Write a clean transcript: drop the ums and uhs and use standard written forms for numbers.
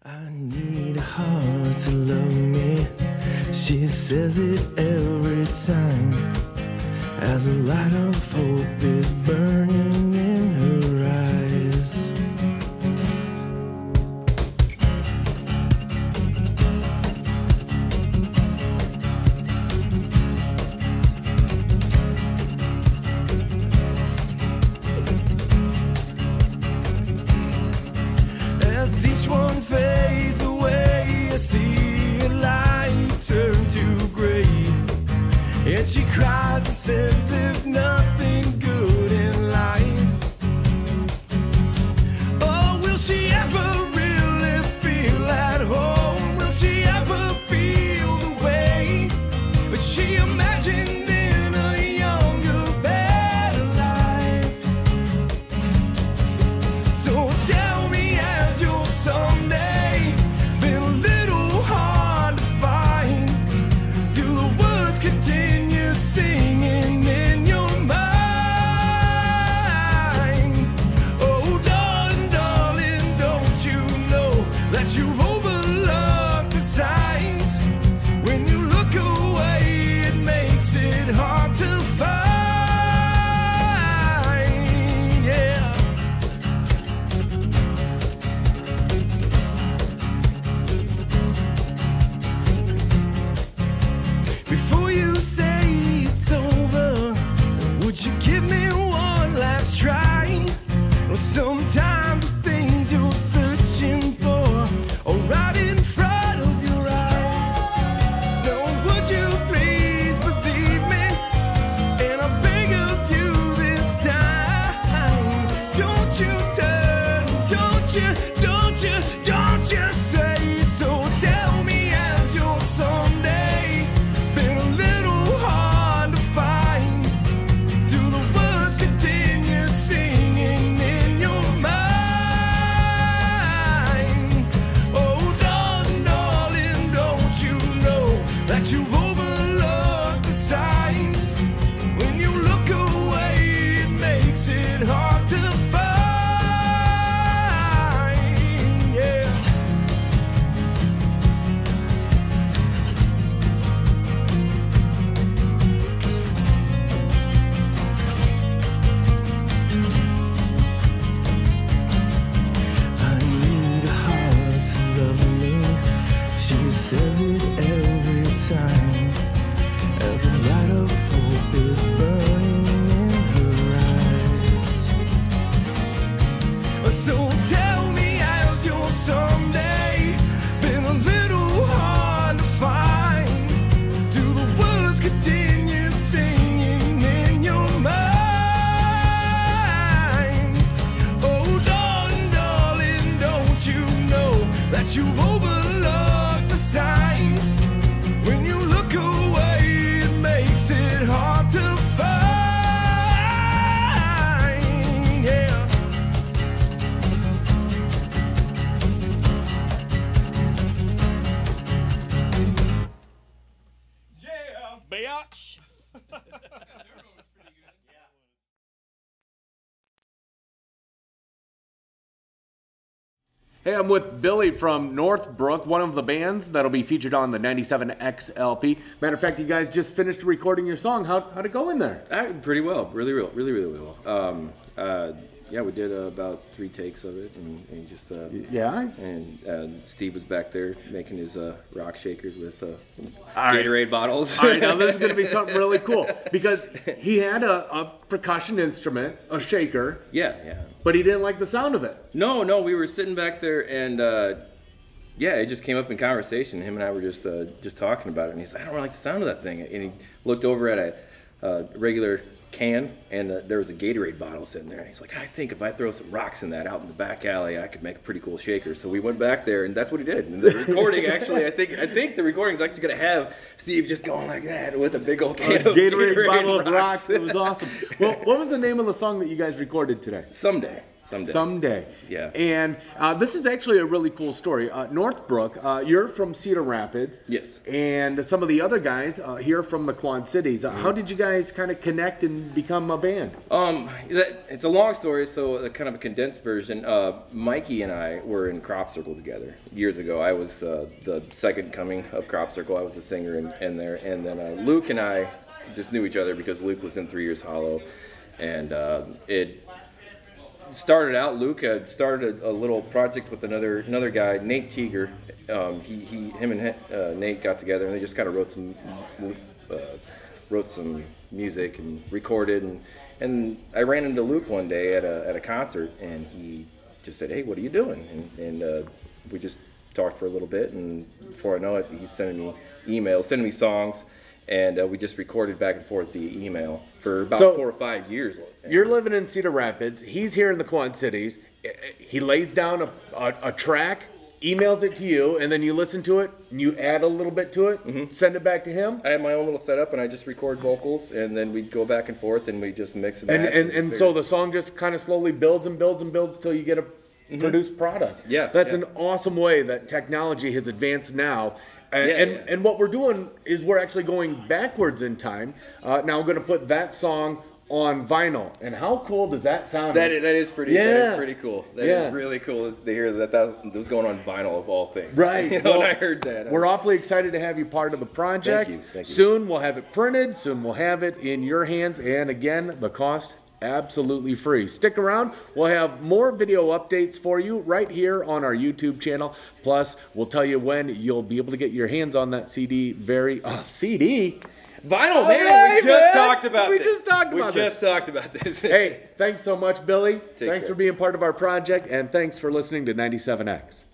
I need a heart to love me. She says it every time, as a light of hope is burning in her eyes. As each one fades away, I see a light turn to gray, and she cries and says there's nothing good in life. Oh, will she ever really feel at home? Will she ever feel the way that she imagined in a younger, better life? So tell me, has your someday been a little hard to find? Do the words continue singing in your mind? Oh, darling, darling, don't you know that you've overlooked the signs? When you look away, it makes it hard to find. Yeah. Before you say it's over, would you give me one last try? Well, sometimes the things you're searching for are right in front of your eyes. Now, would you please believe me? And I beg of you this time, don't you turn, don't you say so. Tell me, as your someday been a little hard to find? Do the words continue singing in your mind? Oh, darling, darling, don't you know that you've overlooked the signs? When you look away, it makes it hard to find. Yeah. I need a heart to love me. She says it every time, as a light of hope is burning in her eyes. So tell me, has your someday been a little hard to find? Do the words continue singing in your mind? Oh, darling, darling, don't you know that you've overlooked the signs? When you look away, it makes it hard to find. Yeah. Yeah, bitch. Hey, I'm with Billy from Northbrook, one of the bands that'll be featured on the 97X-LP. Matter of fact, you guys just finished recording your song. How'd it go in there? Pretty well, really well. Yeah, we did about 3 takes of it, and just Yeah? and Steve was back there making his rock shakers with Gatorade bottles. All right, now this is going to be something really cool, because he had a percussion instrument, a shaker, Yeah. but he didn't like the sound of it. No, we were sitting back there, and yeah, it just came up in conversation. Him and I were just talking about it, and he's like, I don't really like the sound of that thing. And he looked over at a regular can, and there was a Gatorade bottle sitting there, and he's like, I think if I throw some rocks in that out in the back alley, I could make a pretty cool shaker. So we went back there, and that's what he did. And the recording, actually, I think the recording's actually gonna have Steve just going like that with a big old can of Gatorade bottle of rocks. It was awesome. Well, what was the name of the song that you guys recorded today? Someday. Someday. Yeah. And this is actually a really cool story. Northbrook, you're from Cedar Rapids. Yes. And some of the other guys here from the Quad Cities. How did you guys kind of connect and become a band? It's a long story, so kind of a condensed version. Mikey and I were in Crop Circle together years ago. I was the second coming of Crop Circle. I was the singer in there. And then Luke and I just knew each other because Luke was in 3 Years Hollow. And it started out, Luke had started a little project with another guy, Nate Teeger. Him and Nate got together and they just kind of wrote some music and recorded. And I ran into Luke one day at a concert and he just said, "Hey, what are you doing?" And we just talked for a little bit, and before I know it, he's sending me emails, sending me songs. And we just recorded back and forth via email for about 4 or 5 years. You're living in Cedar Rapids. He's here in the Quad Cities. He lays down a track, emails it to you, and then you listen to it, and you add a little bit to it, send it back to him. I have my own little setup, and I just record vocals, and then we go back and forth, and we just mix and match. And so the song just kind of slowly builds and builds and builds till you get a produced product. Yeah. That's an awesome way that technology has advanced now. And what we're doing is we're actually going backwards in time. Now I'm going to put that song on vinyl. And how cool does that sound? That is pretty. Yeah. That is pretty cool. That is really cool to hear that was going on vinyl of all things. Right. When I heard that, we're awfully excited to have you part of the project. Thank you. Soon we'll have it printed. Soon we'll have it in your hands. And again, the cost absolutely free. Stick around. We'll have more video updates for you right here on our YouTube channel. Plus, we'll tell you when you'll be able to get your hands on that CD. CD? Vinyl, man. We just talked about this. Hey, thanks so much, Billy. Take care. For being part of our project, and thanks for listening to 97X.